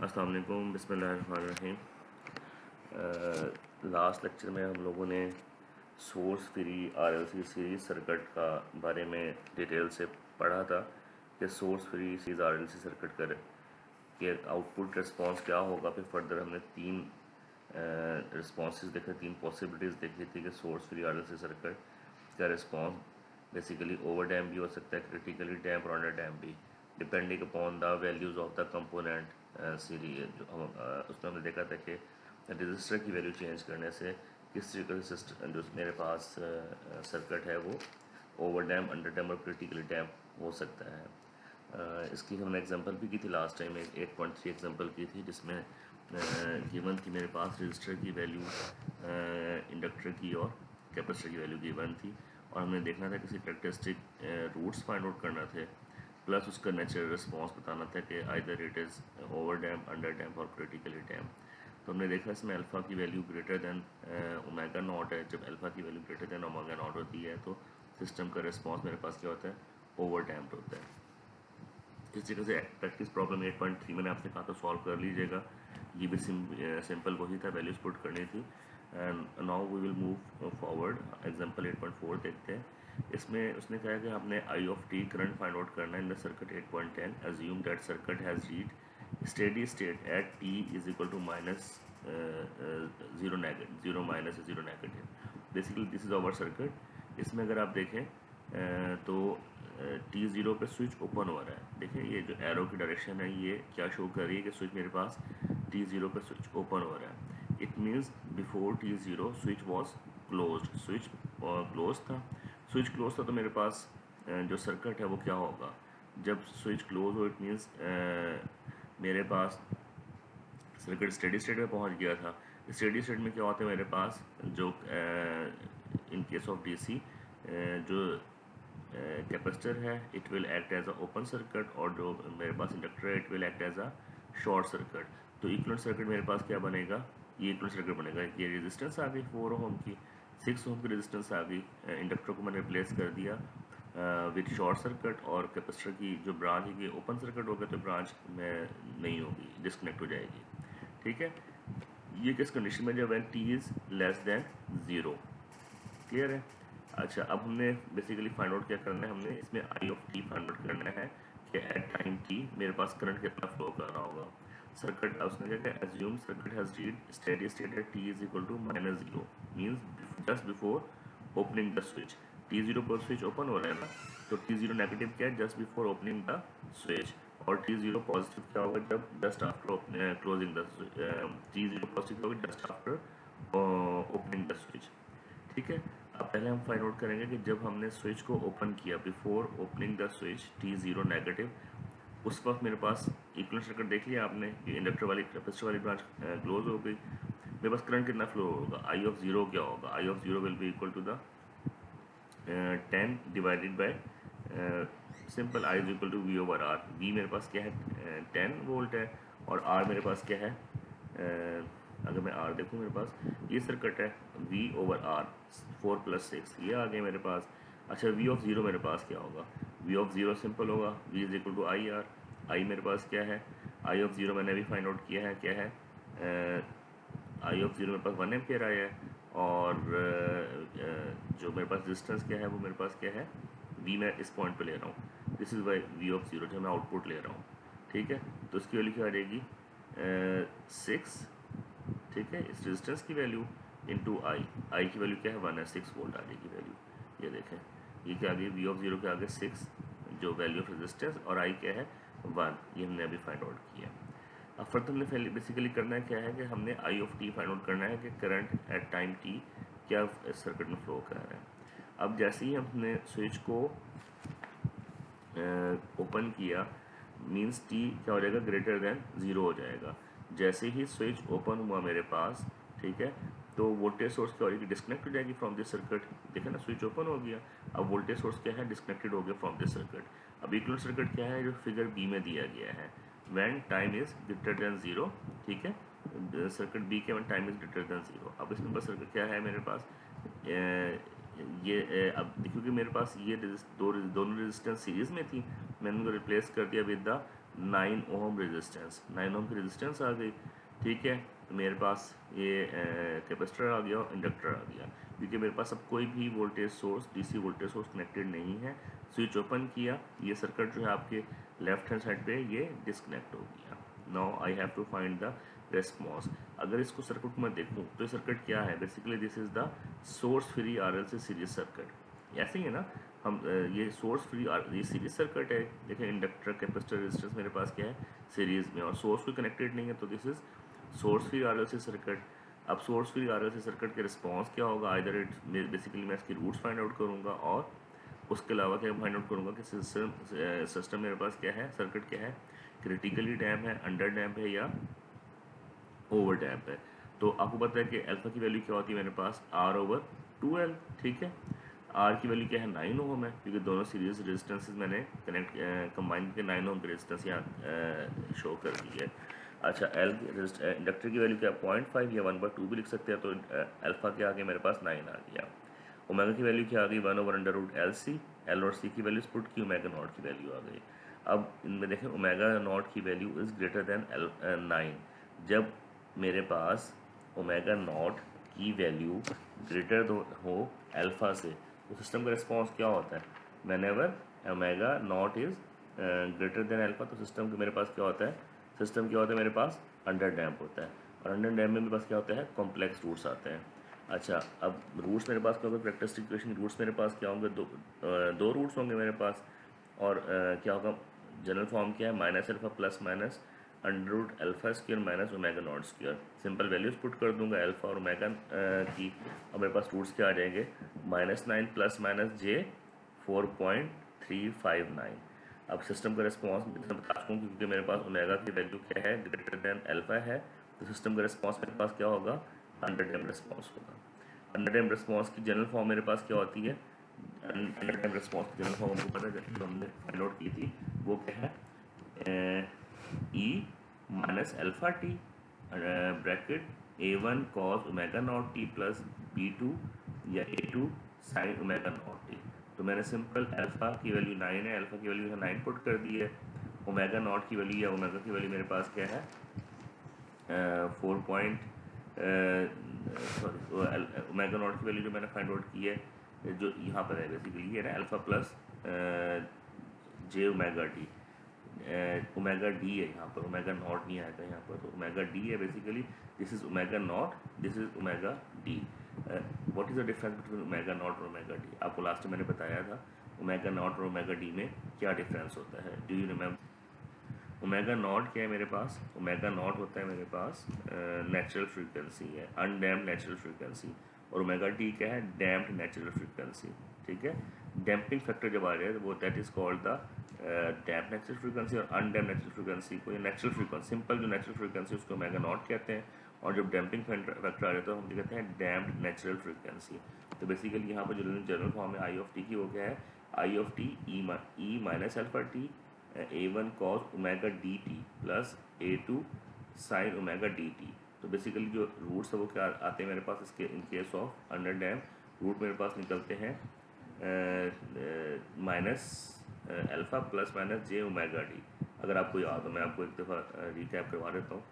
अस्सलाम वालेकुम, बिस्मिल्लाहिर्रहमानिर्रहीम। लास्ट लेक्चर में हम लोगों ने source free RLC series circuit का बारे में डिटेल से पढ़ा था कि source free series RLC circuit के आउटपुट रिस्पांस क्या होगा। फिर फर्दर हमने तीन रिस्पॉन्सेज देखे, तीन पॉसिबिलिटीज़ देखी थी कि सोर्स फ्री आरएलसी सर्किट का रिस्पांस बेसिकली ओवर डैम्प भी हो सकता है, क्रिटिकली डैम्प और अंडर डैम्प भी, depending upon the values of the component series. जो उसमें हमने देखा था कि रजिस्टर की वैल्यू चेंज करने से किस तरीके से सिस्टम जो मेरे पास सर्किट है वो ओवर डैम्प, अंडर डैम्प और क्रिटिकली डैम्प हो सकता है। इसकी हमने एग्जांपल भी की थी लास्ट टाइम, 8.3 एग्जांपल की थी, जिसमें गिवन थी मेरे पास रजिस्टर की वैल्यू, इंडक्टर की और कैपेसिटर की वैल्यू गिवन थी, और हमने देखना था किसी कैरेक्टरिस्टिक रूट्स फाइंड आउट करना थे, प्लस उसका नेचुरल रिस्पॉन्स बताना था कि either it is over damp, under damp और क्रिटिकली डैम्प। तो हमने देखा इसमें अल्फ़ा की value greater than omega naught है। जब अल्फ़ा की value greater than omega naught होती है तो सिस्टम का रिस्पॉन्स मेरे पास क्या होता है, ओवर डैम्प्ड होता है। इस तरीके से प्रैक्टिस प्रॉब्लम 8.3 मैंने आपसे कहा था सॉल्व कर लीजिएगा। ये भी सिंपल वही था, वैल्यूज पुट करनी थी। And now we will move forward, example 8.4 देखते हैं। इसमें उसने कहा कि आपने I of T current find out करना है in the circuit 8.10। Assume that circuit has reached steady state at T is equal to minus zero negative, zero minus zero negative. Basically this is our circuit. इसमें अगर आप देखें तो T0 पे switch open हो रहा है। देखिए ये जो एरो की डायरेक्शन है ये क्या शो कर रही है कि स्विच मेरे पास T0 पे स्विच ओपन हो रहा है। It means before T0 switch was closed, switch close था। स्विच क्लोज था तो मेरे पास जो सर्किट है वो क्या होगा, जब स्विच क्लोज हो इट मीन्स मेरे पास सर्किट स्टेडी स्टेट में पहुंच गया था। स्टेडी स्टेट में क्या होता है मेरे पास, जो इन केस ऑफ डीसी जो कैपेसिटर है it will act as a open circuit, और जो मेरे पास इंडक्टर है it will act as a short circuit. तो इक्विवेलेंट सर्किट मेरे पास क्या बनेगा, ये इक्विवेलेंट सर्किट बनेगा। ये रेजिस्टेंस आ गई 4 ओम की, 6 ओम की रेजिस्टेंस आ गई। इंडक्टर को मैंने रिप्लेस कर दिया विद शॉर्ट सर्किट, और कैपेसिटर की जो ब्रांच है ये ओपन सर्किट हो गया तो ब्रांच में नहीं होगी, डिस्कनेक्ट हो जाएगी। ठीक है, ये किस कंडीशन में, जब when T is less than zero. Clear है। अच्छा, अब हमने बेसिकली फाइंड आउट क्या करना है, हमने इसमें आई ऑफ टी फाइंड आउट करना है कि एट टाइम टी मेरे पास करंट कितना फ्लो कर रहा होगा। सर्किट उसने क्या किया, assume circuit has reached steady state at T is equal to minus zero, means just before opening the switch. T0 पर स्विच ओपन हो रहा है ना, तो T0 नेगेटिव क्या है, just before opening the switch, और T0 पॉजिटिव क्या होगा जब just after closing the switch. T0 positive होगा just after opening the switch. ठीक है, अब पहले हम फाइंड आउट करेंगे कि जब हमने स्विच को ओपन किया before opening the switch T0 negative, उस वक्त मेरे पास इक्विवेलेंट सर्किट देख लिया आपने कि इंडक्टर वाली कैपेसिटर वाली ब्रांच क्लोज हो गई। मेरे पास करंट कितना फ्लो होगा, आई ऑफ जीरो क्या होगा, I of zero will be equal to the 10 divided by simple I is equal to V over R. V मेरे पास क्या है 10 वोल्ट है, और आर मेरे पास क्या है, अगर मैं आर देखूँ मेरे पास ये सर्किट है वी ओवर आर 4 + 6, ये आ गया मेरे पास। अच्छा, वी ऑफ ज़ीरो मेरे पास क्या होगा, वी ऑफ ज़ीरो सिंपल होगा V is equal to I R. I मेरे पास क्या है, आई ऑफ ज़ीरो मैंने अभी फाइंड आउट किया है, क्या है आई ऑफ जीरो मेरे पास 1 एम्पियर आया है, और जो मेरे पास डिस्टेंस क्या है वो मेरे पास क्या है, वी मैं इस पॉइंट पे ले रहा हूँ, this is why V of zero जो मैं आउटपुट ले रहा हूँ। ठीक है, तो इसकी वैल्यू क्या आ जाएगी 6। ठीक है, इस रेजिस्टेंस की वैल्यू इंटू आई की वैल्यू क्या है 1 है, 6 वोल्ट आ जाएगी वैल्यू। ये देखें ये क्या आ गई, वी ऑफ जीरो के आगे 6 जो वैल्यू ऑफ रेजिस्टेंस, और आई क्या है 1, ये हमने अभी फाइंड आउट किया। अब फर्दर हमने बेसिकली करना है क्या है कि हमने आई ऑफ टी फाइंड आउट करना है कि करंट एट टाइम टी क्या सर्किट में फ्लो कर रहा है। अब जैसे ही हमने स्विच को ओपन किया मींस टी क्या हो जाएगा, ग्रेटर देन ज़ीरो हो जाएगा। जैसे ही स्विच ओपन हुआ मेरे पास, ठीक है, तो वोल्टेज सोर्स क्या हो जाएगी, डिस्कनेक्ट हो जाएगी फ्रॉम दिस सर्किट। देखे ना, स्विच ओपन हो गया, अब वोल्टेज सोर्स क्या है, डिस्कनेक्टेड हो गया फ्रॉम दिस सर्किट। अब इक्विवेलेंट सर्किट क्या है, जो फिगर बी में दिया गया है, when time is greater than zero. ठीक है, सर्किट बी के when time is greater than zero. अब इसमें बस सर्किट क्या है मेरे पास, अब क्योंकि मेरे पास ये दोनों रेजिस्टेंस सीरीज में थी, मैंने उनको रिप्लेस कर दिया विद द 9 ओम रेजिस्टेंस, 9 ओम की रेजिस्टेंस आ गई, ठीक है। तो मेरे पास ये कैपेसिटर आ गया और इंडक्टर आ गया, क्योंकि मेरे पास अब कोई भी voltage source, DC voltage source connected नहीं है। स्विच ओपन किया, ये सर्किट जो है आपके लेफ्ट हैंड साइड पे ये डिस्कनेक्ट हो गया। Now I have to find the response. अगर इसको सर्किट में देखूँ तो ये सर्किट क्या है, basically this is the source free RLC series circuit. ऐसे ही है ना, हम ये सोर्स फ्री ये सीरीज सर्किट है। देखिए इंडक्टर कैपेसिटर रेजिस्टेंस मेरे पास क्या है सीरीज में, और सोर्स भी कनेक्टेड नहीं है, तो this is source free RLC circuit. अब सोर्स फ्री आरएलसी सर्किट के रिस्पॉन्स क्या होगा, आइदर इट बेसिकली मैं इसकी रूट्स फाइंड आउट करूँगा, और उसके अलावा क्या फाइंड आउट करूँगा कि सिस्टम मेरे पास क्या है, सर्किट क्या है, क्रिटिकली डैम्प है, अंडर डैम्प है, या ओवर डैम्प है। तो आपको पता है कि अल्फा की वैल्यू क्या होती है मेरे पास, आर ओवर 2L, ठीक है। आर की वैल्यू क्या है, 9 ओम है, क्योंकि दोनों सीरीज रेजिस्टेंसेज मैंने कनेक्ट कंबाइन करके 9 ओम की रेजिस्टेंस यहाँ शो कर दी है। अच्छा, एल इंडक्टर की वैल्यू क्या है, 0.5 या 1/2 भी लिख सकते हैं, तो अल्फा के आगे मेरे पास 9 आ गया। ओमेगा की वैल्यू क्या आ गई, 1/√LC। एल और सी की वैल्यूज पुट की, ओमेगा नॉट की वैल्यू आ गई। अब इनमें देखें ओमेगा नॉट की वैल्यू इज़ ग्रेटर देन 9। जब मेरे पास ओमेगा नॉट की वैल्यू ग्रेटर हो अल्फ़ा से, तो सिस्टम का रिस्पॉन्स क्या होता है, when ever omega naught is greater than alpha, तो सिस्टम के मेरे पास क्या होता है, सिस्टम क्या होता है मेरे पास अंडर डैम्प होता है, और अंडर डैम्प में मेरे पास क्या होता है, कॉम्प्लेक्स रूट्स आते हैं। अच्छा, अब रूट्स मेरे पास क्या होगा, कैरेक्टरिस्टिक इक्वेशन रूट्स मेरे पास क्या होंगे, दो रूट्स होंगे मेरे पास, और क्या होगा, जनरल फॉर्म क्या है, minus alpha plus minus √α² minus omega naught square. Simple values put कर दूंगा अल्फा और ओमेगा की, और मेरे पास रूट्स क्या आ जाएंगे, -9 प्लस माइनस J4.359। अब सिस्टम का रिस्पॉन्स बता चुका हूँ, क्योंकि मेरे पास ओमेगा की वैल्यू क्या है, ग्रेटर देन अल्फा है, तो सिस्टम का रिस्पॉन्स मेरे पास क्या होगा, अंडर डैम्प रिस्पॉन्स होगा। अंडर डैम्प रिस्पॉन्स की जनरल फॉर्म मेरे पास क्या होती है, अंडर डैम्प रिस्पॉन्स की जनरल फॉर्म हमको पता है, जो हमने फाइंड आउट की थी, वो क्या है, E minus alpha T bracket A1 cos omega naught T plus B2 या A2 sine omega naught T. तो मैंने सिंपल अल्फा की वैल्यू 9 है, अल्फा की वैल्यू 9 पुट कर दी है, ओमेगा नॉट की वैल्यू या ओमेगा की वैल्यू मेरे पास क्या है, 4 पॉइंट सॉरी, ओमेगा नॉट की वैल्यू जो मैंने फाइंड आउट की है, जो यहाँ पर है बेसिकली ये है ना, alpha plus J omega T, omega D है यहाँ पर, ओमेगा नॉट नहीं आएगा यहाँ पर, तो ओमेगा डी है basically, this is omega naught, this is omega D. What is the difference between omega naught और ओमेगा डी, आपको लास्ट में मैंने बताया था ओमेगा नॉट और ओमेगा डी में क्या डिफरेंस होता है, do you remember. Omega naught क्या है मेरे पास, ओमेगा नॉट होता है मेरे पास नेचुरल फ्रीक्वेंसी है, अनडैम्प्ड नेचुरल फ्रीक्वेंसी, और ओमेगा टी क्या है, डैम्प्ड नेचुरल फ्रीक्वेंसी, ठीक है। डैम्पिंग फैक्टर जब आ रहा है, वो that is called the damp natural frequency, और अनडैम्प्ड नेचुरल फ्रीक्वेंसी को नेचुरल फ्रीक्वेंसी, सिंपल जो नेचुरल फ्रीक्वेंसी उसको ओमेगा नॉट कहते हैं, और जब डैम्पिंग फैक्टर आ जाता है तो हम कहते हैं डैम्प्ड नेचुरल फ्रीक्वेंसी। तो बेसिकली यहाँ पर जो जनरल फॉर्म है आई ऑफ टी की, वो क्या है, I of T E minus alpha T A1 cos omega D T plus A2 sine omega D T. तो बेसिकली जो रूट्स है वो क्या आते हैं मेरे पास, इसके in case of under damp root मेरे पास निकलते हैं minus alpha plus minus J omega D. अगर आपको याद हो, मैं आपको एक दफ़ा रिकैप करवा देता हूँ।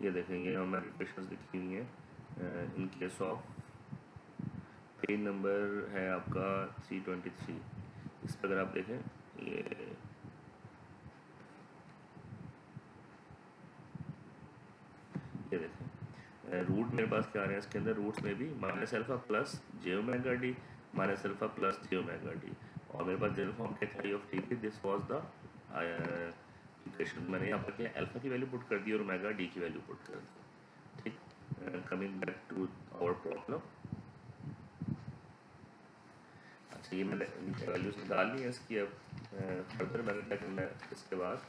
ये देखेंगे हमारी इक्वेशंस लिखी हुई हैं इन केस ऑफ, पेज नंबर है आपका 323, इस पर अगर आप देखें ये देखें रूट मेरे पास क्या आ रहे हैं इसके अंदर, रूट्स में भी minus alpha plus J omega D, minus alpha plus J omega D, और मेरे पास जनरल फॉर्म क्या था ऑफ टी की, दिस वाज द इक्वेशन। मैंने यहाँ पर क्या अल्फा की वैल्यू पुट कर दी और ओमेगा डी की वैल्यू पुट कर दी, ठीक। Coming back to our problem, अच्छा ये मैंने वैल्यूज निकाल ली है इसकी। अब फर्दर मैंने क्या करना है इसके बाद,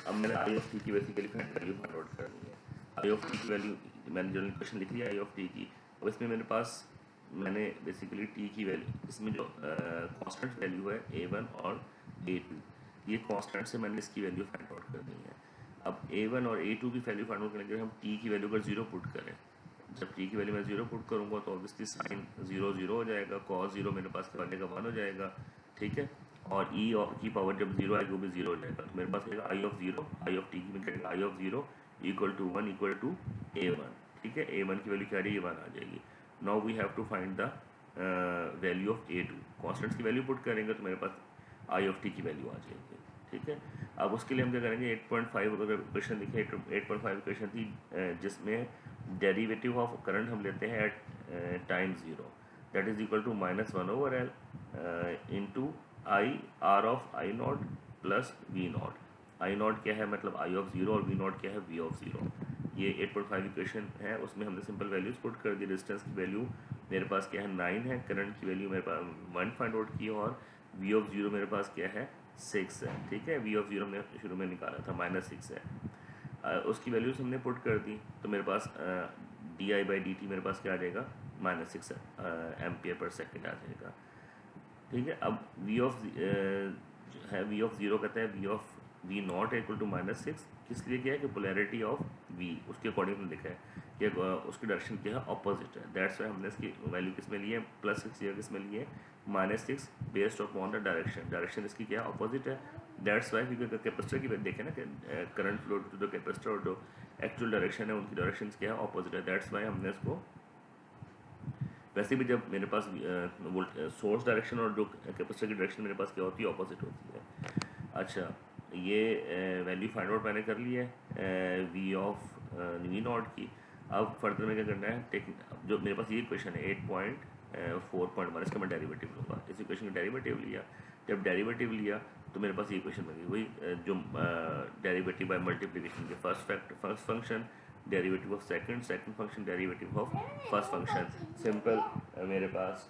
अब मैंने आई ऑफ टी की बेसिकली वैल्यू फाइंड आउट करनी है। आई ऑफ टी की वैल्यू मैंने जो इक्वेशन लिख लिया आई ऑफ टी की, अब इसमें मेरे पास मैंने बेसिकली टी की वैल्यू, इसमें जो कांस्टेंट वैल्यू है A1 और A2, ये कांस्टेंट से मैंने इसकी वैल्यू फाइंड आउट करनी है। अब A1 और A2 की वैल्यू फाइंड आउट करने के लिए हम t की वैल्यू अगर 0 पुट करें, जब t की वैल्यू मैं 0 पुट करूँगा तो ऑब्वियसली साइन 0 0 हो जाएगा, cos 0 मेरे पास क्या बनेगा 1 हो जाएगा, ठीक है। और e की पावर जब 0 आएगी वो भी 0 हो जाएगा, तो मेरे पास आएगा i of 0, i of t की value i of 0 equal to 1 equal to A1, ठीक है। A1 की वैल्यू क्या आ रही है 1 आ जाएगी। Now we have to find the value of A2। Constants की वैल्यू पुट करेंगे तो मेरे पास i ऑफ t की वैल्यू आ जाएगी, ठीक है। अब उसके लिए हम क्या करेंगे 8.5 अगर इक्वेशन लिखे 8.5 इक्वेशन थी जिसमें डेरिवेटिव ऑफ करंट हम लेते हैं at time 0, that is equal to -1/L into I R of I naught plus V naught. I naught क्या है मतलब आई ऑफ 0 और वी नॉट क्या है वी ऑफ 0। ये 8.5 इक्वेशन है, उसमें हमने सिंपल वैल्यूज पुट कर दी। डिस्टेंस की वैल्यू मेरे पास क्या है 9 है, करंट की वैल्यू मेरे पास 1 फाइंड आउट की और वी ऑफ 0 मेरे पास क्या है 6 है, ठीक है। वी ऑफ 0 हमने शुरू में निकाला था -6 है। उसकी वैल्यूज हमने पुट कर दी तो मेरे पास di/dt मेरे पास क्या आ जाएगा -6 एम्पियर पर सेकेंड आ जाएगा, ठीक है। अब वी ऑफ है वी ऑफ 0 कहते हैं V of V naught equal to -6, किस लिए क्या है कि पोलैरिटी ऑफ वी उसके अकॉर्डिंग में लिखा है कि उसकी डायरेक्शन क्या है ऑपोजिट है, दैट्स वाई हमने इसकी वैल्यू किस में ली है +6 या किस में ली है -6 based on the direction. Direction इसकी क्या है ऑपोजिट है, दैट्स वाई क्योंकि कैपेसिटर की देखें ना कि current flow to the capacitor और जो एक्चुअल डायरेक्शन है उनकी डायरेक्शन क्या है ऑपोजिट है, दैट्स वाई हमने इसको। वैसे भी जब मेरे पास सोर्स डायरेक्शन और जो कैपेसिटर की डायरेक्शन मेरे पास क्या होती है ऑपोजिट होती है। अच्छा ये वैल्यू फाइंड आउट मैंने कर ली है वी ऑफ वी नॉट की। अब फर्दर में क्या करना है टेक जो मेरे पास ये इक्वेशन है 8.4.1 इसका मैं डेरिवेटिव लूँगा। इस इक्वेशन का डेरिवेटिव लिया, जब डेरिवेटिव लिया तो मेरे पास ये इक्वेशन बन गई वही जो डेरिवेटिव बाय मल्टीप्लिकेशन के first function derivative of second function derivative of first function. Simple मेरे पास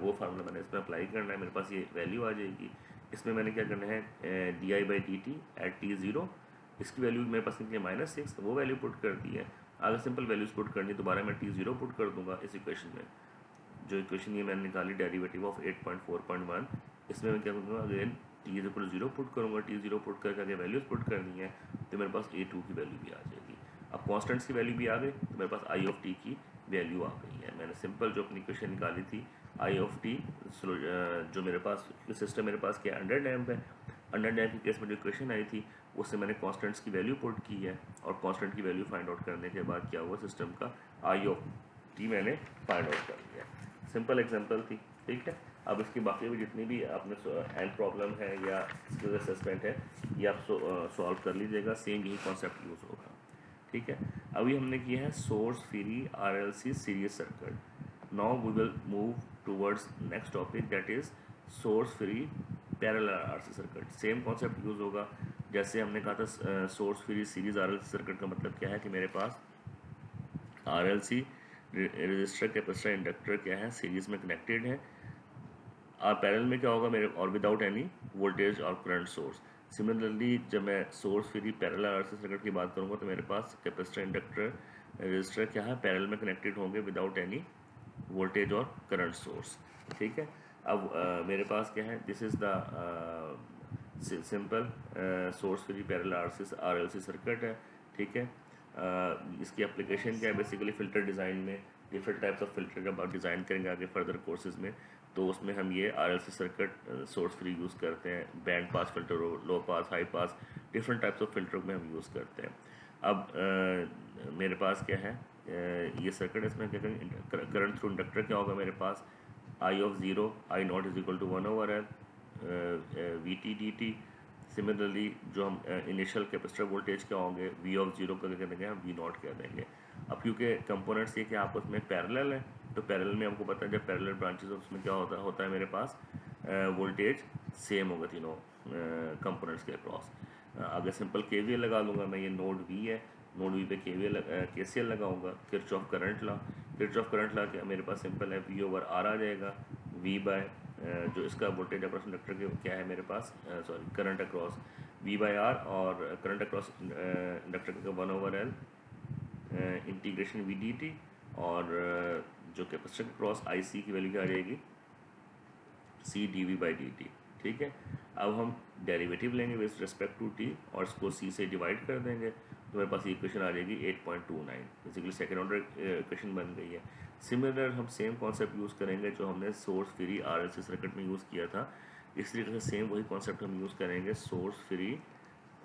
वो फार्मूला मैंने इसमें अप्लाई करना है, मेरे पास ये वैल्यू आ जाएगी। इसमें मैंने क्या करना है di/dt एट t0, इसकी वैल्यू मेरे पास निकली -6, वो वैल्यू पुट कर दी है। अगर सिंपल वैल्यूज पुट करनी दोबारा मैं t0 पुट कर दूंगा इस इक्वेशन में। जो इक्वेशन ये मैंने निकाली डेरिवेटिव ऑफ 8.4.1, इसमें मैं क्या करूँगा अगेन t0 पुट करूँगा, t0 पुट करके आगे वैल्यूज पुट करनी है तो मेरे पास A2 की वैल्यू भी आ जाएगी। अब कॉन्स्टेंट्स की वैल्यू भी आ गई तो मेरे पास आई ऑफ टी की वैल्यू आ गई है। मैंने सिंपल जो अपनी इक्वेशन निकाली थी आई ऑफ टी जो मेरे पास सिस्टम मेरे पास क्या अंडर डैम्प है, अंडर डैम्प की केस में जो इक्वेशन आई थी उससे मैंने कॉन्स्टेंट्स की वैल्यू पुट की है और कॉन्स्टेंट की वैल्यू फाइंड आउट करने के बाद क्या हुआ सिस्टम का आई ऑफ टी मैंने फाइंड आउट कर लिया। सिंपल एग्जांपल थी, ठीक है। अब इसकी बाकी भी जितनी भी आपने एंड प्रॉब्लम है या स्किल असेसमेंट है ये आप सॉल्व कर लीजिएगा, सेम यही कॉन्सेप्ट यूज़ होगा, ठीक है। अभी हमने किया है source free RLC series circuit. Now we will move towards next topic that is source free parallel RLC circuit. Same concept use होगा जैसे हमने कहा था source free series RLC circuit का मतलब क्या है कि मेरे पास RLC रजिस्टर कैपेसिटर इंडक्टर क्या है सीरीज में कनेक्टेड है, और पैरेलल में क्या होगा मेरे और विदाउट एनी वोल्टेज और करंट सोर्स। सिमिलरली जब मैं source free parallel RLC circuit की बात करूंगा तो मेरे पास कैपेसिटर इंडक्टर रजिस्टर क्या है पैरेलल में कनेक्टेड होंगे विदाउट एनी वोल्टेज और करंट सोर्स, ठीक है। अब मेरे पास क्या है this is the simple source free parallel RLC circuit है, ठीक है। इसकी एप्लीकेशन क्या है बेसिकली फ़िल्टर डिज़ाइन में डिफरेंट टाइप्स ऑफ फिल्टर का डिज़ाइन करेंगे आगे फर्दर कोर्सेज में, तो उसमें हम ये RLC circuit source free use करते हैं। बैंड पास फिल्टर हो, low pass, high pass, different types of filter में हम यूज़ करते हैं। अब मेरे पास क्या है ये सर्किट, इसमें क्या करेंगे करंट थ्रू इंडक्टर क्या होगा मेरे पास I of 0 I naught is equal to 1/L VT/dt। Similarly जो हम इनिशियल कैपेसिटर वोल्टेज क्या होंगे वी ऑफ 0 का क्या देंगे हम वी नॉट कह देंगे। अब क्योंकि कंपोनेंट्स ये कि आपस में पैरेलल है तो पैरेलल में हमको पता है जब पैरेलल ब्रांचेस उसमें क्या होता है मेरे पास वोल्टेज सेम होगा तीनों कंपोनेंट्स के अक्रॉस। अगर सिंपल KVL लगा लूँगा मैं, ये नोड V है, नोड V पे KCL लगाऊंगा, किरचॉफ करंट ला के मेरे पास सिंपल है V/R आ जाएगा, V बाय जो इसका वोल्टेज अक्रॉस इंडक्टर के क्या है मेरे पास सॉरी करंट अक्रॉस V/R और करंट अक्रॉस इंडक्टर का 1/L इंटीग्रेशन VDT और जो कैपेसिटर क्रॉस IC की वैल्यू क्या आ जाएगी C dV/dt, ठीक है। अब हम डेरिवेटिव लेंगे विद रिस्पेक्ट टू टी और इसको सी से डिवाइड कर देंगे, तो मेरे पास इक्वेशन आ जाएगी 8.29। बेसिकली सेकेंड ऑर्डर इक्वेशन बन गई है। सिमिलर हम सेम कॉन्सेप्ट यूज़ करेंगे जो हमने सोर्स फ्री आरएलसी सर्किट में यूज़ किया था। इस तरीके से सेम वही कॉन्सेप्ट हम यूज़ करेंगे source free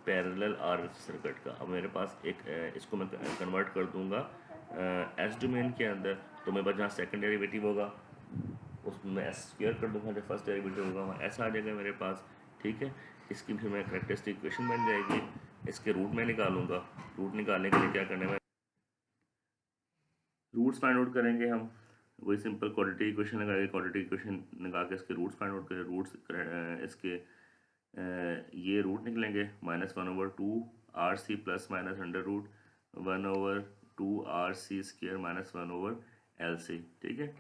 parallel RLC circuit का। अब मेरे पास एक इसको मैं कन्वर्ट कर दूंगा एस डोमेन के अंदर, तो मेरे पास जहाँ सेकंड डेरिवेटिव होगा उसमें मैं एस स्क्वायर कर दूंगा, जो फर्स्ट डेरिवेटिव होगा वहाँ एस आ जाएगा मेरे पास। ठीक है, इसकी फिर मैं करेक्टरिस्टिक इक्वेशन बन जाएगी। इसके रूट में निकालूंगा। रूट निकालने के लिए क्या करना है, रूट्स फाइंड आउट करेंगे हम। वही सिंपल क्वाड्रेटिक इक्वेशन लगा के क्वाड्रेटिक इक्वेशन लगा के इसके रूट्स फाइंड आउट करें। रूट्स इसके ये रूट निकलेंगे -1/2 R C plus minus under root 1/2 R C square minus 1/LC। ठीक है,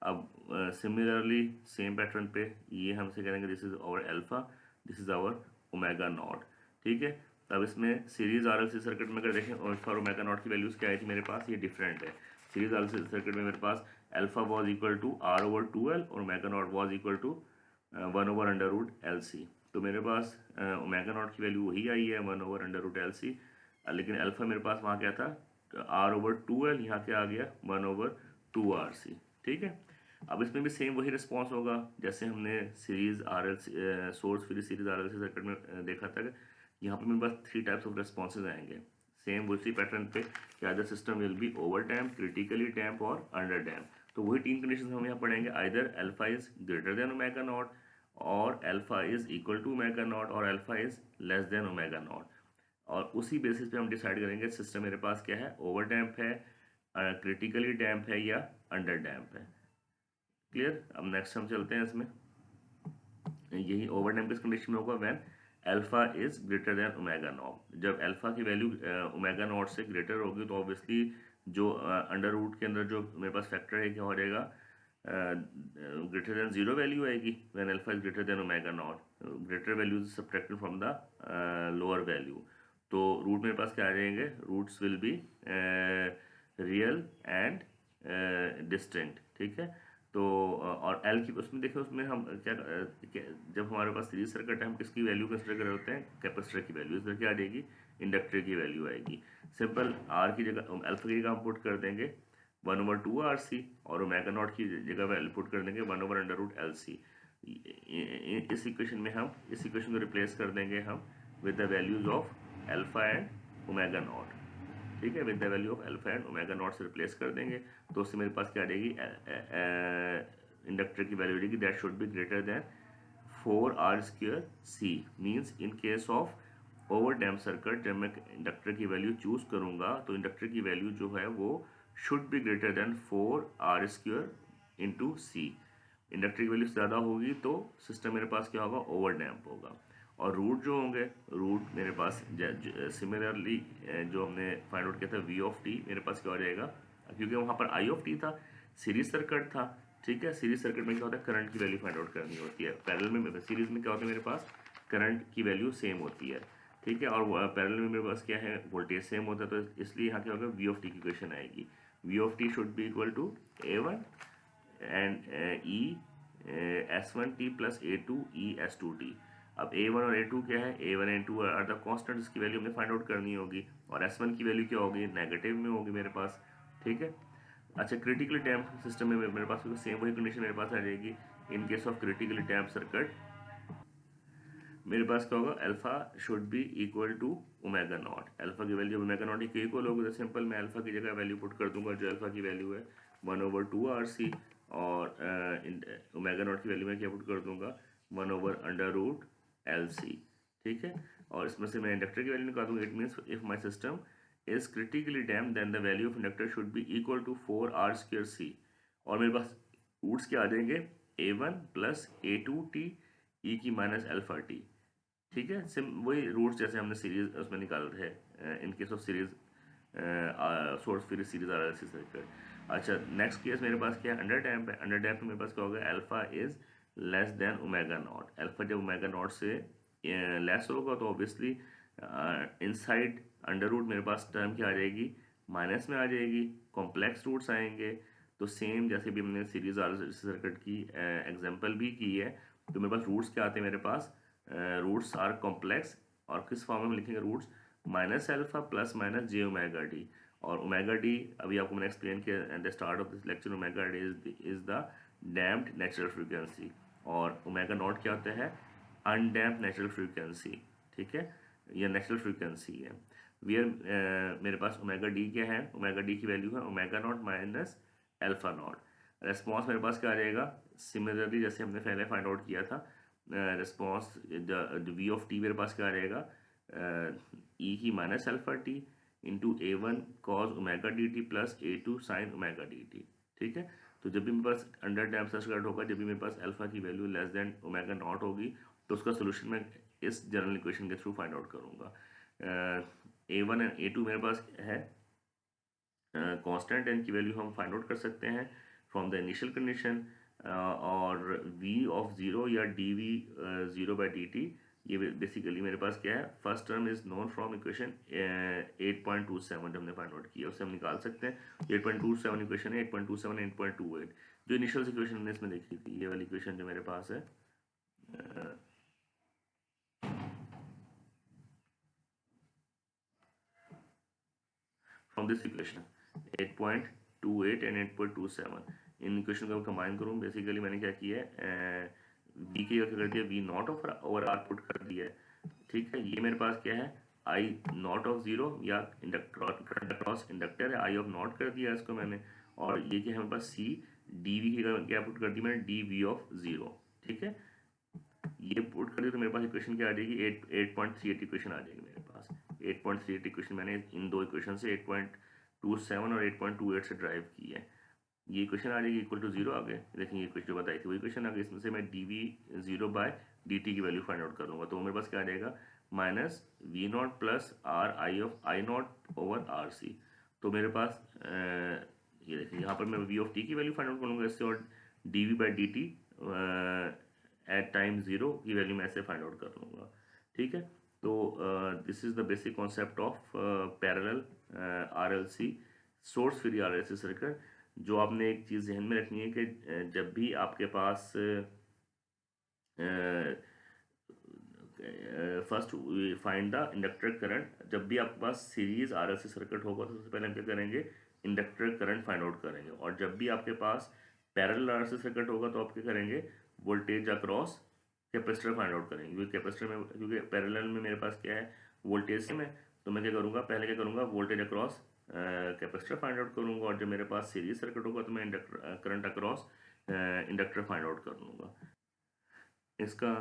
अब सिमिलरली सेम पैटर्न पे ये हमसे करेंगे this is our alpha, this is our omega naught. ठीक है, अब इसमें सीरीज आरएलसी सर्किट में अगर देखें अल्फा और ओमेगा नॉट की वैल्यूज क्या आई थी मेरे पास, ये डिफरेंट है। सीरीज आरएलसी सर्किट में मेरे पास alpha was equal to R/2L और omega naught was equal to 1/√LC। तो मेरे पास ओमेगा नॉट की वैल्यू वही आई है 1/√LC, लेकिन अल्फा मेरे पास वहाँ क्या था R/2L, यहाँ क्या आ गया 1/2RC। ठीक है, अब इसमें भी सेम वही रिस्पॉन्स होगा जैसे हमने series RLC source free series RLC circuit में देखा था। यहाँ पे मेरे पास 3 टाइप्स ऑफ रिस्पॉन्सेज आएंगे सेम उसी पैटर्न पे कि other system will be over damp, critically damp और अंडर डैम्प। तो वही 3 कंडीशन हम यहाँ पढ़ेंगे, either alpha is greater than omega naught और alpha is equal to omega naught और alpha is less than omega naught. और उसी बेसिस पे हम डिसाइड करेंगे सिस्टम मेरे पास क्या है, ओवर डैम्प है, क्रिटिकली डैम्प है या अंडर डैम्प है। क्लियर। अब नेक्स्ट हम चलते हैं इसमें। यही ओवर डैम्प किस कंडीशन में होगा, when alpha is greater than omega not. जब अल्फा की वैल्यू ओमेगा नॉट से ग्रेटर होगी तो ऑब्वियसली जो अंडर रूट के अंदर जो मेरे पास फैक्टर है क्या हो जाएगा, ग्रेटर देन जीरो वैल्यू आएगी when alpha is greater than omega naught. Greater value is subtracted from the lower value. तो रूट मेरे पास क्या आ जाएंगे, roots will be real and distinct. ठीक है, तो और एल की उसमें देखो उसमें हम जब हमारे पास सीरीज सर्किट है हम किसकी वैल्यू कंसिडर कर रहे होते हैं, कैपेसिटर की वैल्यू। इधर क्या आ जाएगी, इंडक्टर की वैल्यू आएगी। सिंपल आर की जगह अल्फा की जगह हम पुट कर देंगे 1/2RC और ओमेगा नॉट की जगह वैल्यू पुट कर देंगे 1/√LC। इस इक्वेशन में हम इस इक्वेशन को रिप्लेस कर देंगे हम with the values of alpha and omega naught. ठीक है, with the value of alpha and omega naught से रिप्लेस कर देंगे तो उससे मेरे पास क्या आ जाएगी, इंडक्टर की वैल्यू रहेगी that should be greater then 4R²C। Means in case of over damp circuit जब मैं इंडक्टर की वैल्यू चूज करूंगा तो इंडक्टर की वैल्यू जो है वो should be greater than 4R² into C. Inductor की वैल्यू ज़्यादा होगी तो सिस्टम मेरे पास क्या होगा, ओवर डैम्प होगा। और रूट जो होंगे, रूट मेरे पास सिमिलरली जो हमने फाइंड आउट किया था V(t) मेरे पास क्या हो जाएगा, क्योंकि वहाँ पर I(t) था, सीरीज सर्किट था। ठीक है, सीरीज सर्किट में क्या होता है, करंट की वैल्यू फाइंड आउट करनी होती है। पैरेलल में सीरीज में क्या होता है, मेरे पास करंट की वैल्यू सेम होती है। ठीक है, और पैरेलल में मेरे पास क्या है, वोल्टेज सेम होता है, तो इसलिए यहाँ क्या होगा, V(t) की इक्वेशन आएगी। V(t) should be equal to A1 and S1t plus A2 S2t। अब A1 और A2 क्या है, A1 and A2 are the constant, इसकी वैल्यू हमें फाइंड आउट करनी होगी और S1 की वैल्यू क्या होगी, नेगेटिव में होगी मेरे पास। ठीक है, अच्छा क्रिटिकली डैम्प सिस्टम में मेरे पास सेम वही कंडीशन मेरे पास आ जाएगी। In case of critically damp circuit मेरे पास क्या होगा, alpha should be equal to omega naught. Alpha की वैल्यू ओमेगा नॉट की इक्वल होगी तो सिंपल मैं अल्फा की जगह वैल्यू पुट कर दूंगा, जो अल्फा की वैल्यू है 1/2RC और ओमेगा नॉट की वैल्यू मैं क्या पुट कर दूंगा 1/√LC। ठीक है, और इसमें से मैं इंडक्टर की वैल्यू निकाल दूंगा। It means if my system is critically damp then the value of inductor should be equal to 4R²C। और मेरे पास रूट्स क्या आ जाएंगे, A1 प्लस A2t e की माइनस अल्फा टी। ठीक है, सिम वही रूट्स जैसे हमने सीरीज उसमें निकाल थे इन case of series source free series RLC circuit. अच्छा नेक्स्ट केस मेरे पास क्या है, अंडर डैम्प है। अंडर डैम्प में मेरे पास क्या होगा, alpha is less than omega naught. Alpha जब ओमेगा नॉट से लेस होगा तो ऑब्वियसली इनसाइड अंडर रूट मेरे पास टर्म क्या आ जाएगी, माइनस में आ जाएगी, कॉम्प्लेक्स रूट्स आएंगे। तो सेम जैसे भी हमने सीरीज आरएलसी सर्किट की एग्जांपल भी की है, तो मेरे पास रूट्स क्या आते हैं, मेरे पास रूट्स आर कॉम्प्लेक्स, और किस फॉर्म में हम लिखेंगे roots, minus alpha plus minus J omega D. और ओमेगा डी अभी आपको मैंने एक्सप्लेन किया at the start of this lecture, omega D is the damped natural frequency, और ओमेगा नॉट क्या होता है, अनडैम्प्ड नेचुरल फ्रीक्वेंसी, ठीक है, यह नेचुरल फ्रीक्वेंसी है। मेरे पास ओमेगा डी क्या है, ओमेगा डी की वैल्यू है omega naught minus alpha not. Response मेरे पास क्या आ जाएगा, सिमिलरली जैसे हमने पहले फाइंड आउट किया था, रिस्पॉन्स वी ऑफ टी मेरे पास क्या आ जाएगा, ई की minus alpha t into A one cos omega D T plus A two sine omega D t, ठीक है। तो जब भी मेरे पास अंडर डैम्प सर्किट होगा, जब भी मेरे पास अल्फा की value less than omega not होगी, तो उसका सोल्यूशन मैं इस जनरल इक्वेशन के थ्रू फाइंड आउट करूंगा। ए वन एंड ए टू मेरे पास है कांस्टेंट, इनकी वैल्यू हम फाइंड आउट कर सकते हैं फ्रॉम द इनिशियल कंडीशन, और v ऑफ ज़ीरो या d v zero by d t, ये बेसिकली मेरे पास क्या है, first term is known from equation 8.27 जो हमने फाइंड आउट किया, उससे हम निकाल सकते हैं। 8.27 इक्वेशन है, 8.27 8.28 जो इनिशियल इक्वेशन हमने इसमें देखी थी, ये वाली इक्वेशन जो मेरे पास है, फ्रॉम दिस इक्वेशन 8.28 एंड 8.27, इन इक्वेशन को कंबाइन करूँ, बेसिकली मैंने क्या किया है, वी की जगह कर दिया V naught of over R put कर दिया है, ठीक है। ये मेरे पास क्या है, आई नॉट ऑफ जीरो या इंडक्टर क्रॉस इंडक्टर है, आई ऑफ नॉट कर दिया इसको मैंने, और ये क्या है मेरे पास सी डी वी की क्या पुट कर दी मैंने, डी वी ऑफ जीरो, ठीक है। ये पुट कर दी तो मेरे पास इक्वेशन क्या आ जाएगी, 8.38 इक्वेशन आ जाएगी मेरे पास। 8.38 इक्वेशन मैंने इन दो इक्वेशन से 8.27 और 8.28 से ड्राइव की है। ये इक्वेशन आ जाएगी इक्वल टू जीरो आ गए, देखिए ये इक्वेशन जो बताई थी वो इक्वेशन आ गई, इसमें से मैं d v zero by d t की वैल्यू फाइंड आउट कर लूँगा, तो मेरे पास क्या आ जाएगा, minus V naught plus R I of I naught over R C. तो मेरे पास ये देखिए यहाँ पर मैं वी ऑफ टी की वैल्यू फाइंड आउट करूँगा इससे, और d v by d t at time zero की वैल्यू मैं ऐसे फाइंड आउट कर लूँगा, ठीक है। तो this is the basic concept of parallel RLC, source free RLC circuit. जो आपने एक चीज़ ध्यान में रखनी है कि जब भी आपके पास first find the inductor current, जब भी आपके पास सीरीज आरएलसी सर्किट होगा तो सबसे पहले हम क्या करेंगे, इंडक्टर करंट फाइंड आउट करेंगे, और जब भी आपके पास पैरेलल आरएलसी सर्किट होगा तो आप क्या करेंगे, voltage across capacitor find out करेंगे, क्योंकि कैपेसिटर में, क्योंकि पैरेलल में मेरे पास क्या है, वोल्टेज में, तो मैं क्या करूँगा, पहले क्या करूँगा, voltage across capacitor find out करूँगा, और जब मेरे पास सीरीज सर्किट होगा तो मैं inductor current across inductor find out कर लूँगा। इसका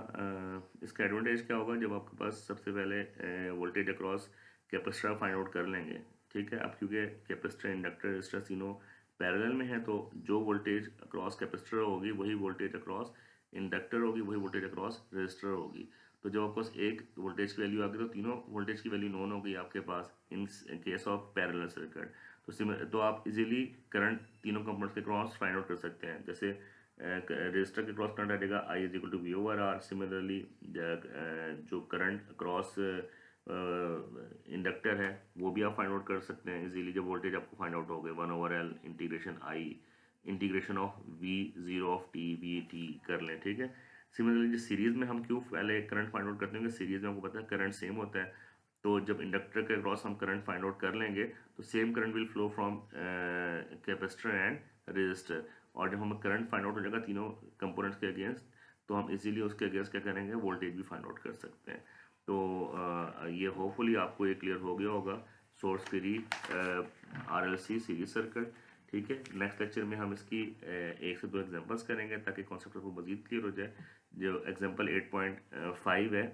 एडवांटेज क्या होगा, जब आपके पास सबसे पहले voltage across capacitor find out कर लेंगे, ठीक है। अब क्योंकि कैपेसिटर इंडक्टर रेजिस्टर तीनों पैरेलल में है, तो जो वोल्टेज अक्रॉस कैपेसिटर होगी वही वोल्टेज अक्रॉस इंडक्टर होगी, वही वोल्टेज अक्रॉस रेजिस्टर होगी। तो जब आपके पास एक वोल्टेज की वैल्यू आ गई तो तीनों वोल्टेज की वैल्यू नोन हो गई आपके पास in case of parallel circuit. तो आप इजीली करंट तीनों कंपोनेंट्स के क्रॉस फाइंड आउट कर सकते हैं। जैसे रजिस्टर के क्रॉस करंट आ जाएगा I is equal to V over R. Similarly जो करंट क्रॉस इंडक्टर है वो भी आप फाइंड आउट कर सकते हैं इजीली, जब वोल्टेज आपको फाइंड आउट हो गए 1/L integration I integration of we zero of T V T कर लें, ठीक है। सिमिलरली जो सीरीज में हम क्यों पहले करंट फाइंड आउट करते हैं, सीरीज में आपको पता है करंट सेम होता है, तो जब इंडक्टर के क्रॉस हम करंट फाइंड आउट कर लेंगे तो same current will flow from capacitor and register, और जब हम करंट फाइंड आउट हो जाएगा तीनों कंपोनेंट्स के अगेंस्ट, तो हम इजीली उसके अगेंस्ट क्या करेंगे, वोल्टेज भी फाइंड आउट कर सकते हैं। तो ये होपफुली आपको ये क्लियर हो गया होगा, source free RLC series circuit, ठीक है। नेक्स्ट लेक्चर में हम इसकी एक से दो एग्जांपल्स करेंगे ताकि कॉन्सेप्ट को मजीद क्लियर हो जाए। जो एग्जांपल 8.5 है,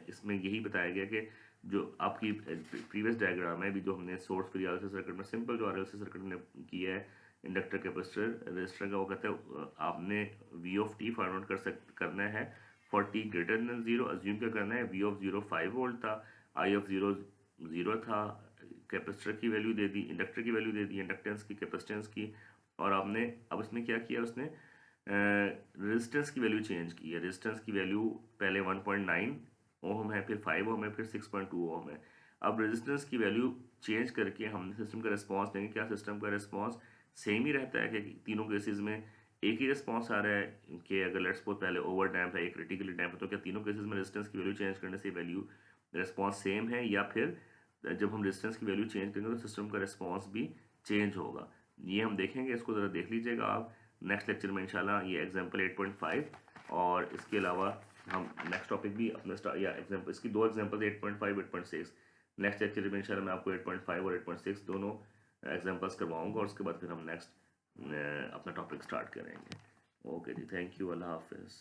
इसमें यही बताया गया कि जो आपकी प्रीवियस डायग्राम है, अभी जो हमने सोर्स फ्री आरएलसी सर्किट में सिंपल जो आरएलसी सर्किट ने किया है इंडक्टर कैपेसिटर रजिस्टर का, वो कहते हैं आपने V of t find out करना है for t greater than zero. Assume क्या करना है, वी ऑफ जीरो 5 वोल्ट था, आई ऑफ जीरो 0 था, कैपेसिटर की वैल्यू दे दी, इंडक्टर की वैल्यू दे दी, इंडक्टेंस की, कैपेसिटेंस की, और आपने अब इसमें क्या किया, उसने रेजिस्टेंस की वैल्यू चेंज की है। रेजिस्टेंस की वैल्यू पहले 1.9 ओम है, फिर 5 ओम है, फिर 6.2 ओम है। अब रेजिस्टेंस की वैल्यू चेंज करके हमने सिस्टम का रिस्पॉन्स देंगे, क्या सिस्टम का रिस्पॉन्स सेम ही रहता है कि तीनों केसेस में एक ही रिस्पॉन्स आ रहा है कि अगर लेट्स सपोज पहले ओवर डैम्प है, एक क्रिटिकली डैम्प है, तो क्या तीनों केसेस में रेजिस्टेंस की वैल्यू चेंज करने से वैल्यू रिस्पॉन्स सेम है, या फिर जब हम रेजिस्टेंस की वैल्यू चेंज करेंगे तो सिस्टम का रिस्पॉन्स भी चेंज होगा? ये हम देखेंगे, इसको ज़रा देख लीजिएगा आप नेक्स्ट लेक्चर में इंशाल्लाह। ये एग्जाम्पल 8.5 और इसके अलावा हम नेक्स्ट टॉपिक भी अपना या एग्जाम्पल, इसकी दो एग्जाम्पल 8.5 8.6 नेक्स्ट लेक्चर में इंशाल्लाह मैं आपको 8.5 और 8.6 दोनों एग्जाम्पल्स करवाऊंगा, और उसके बाद फिर हम नेक्स्ट अपना टॉपिक स्टार्ट करेंगे। ओके जी, थैंक यू, अल्लाह हाफिज़।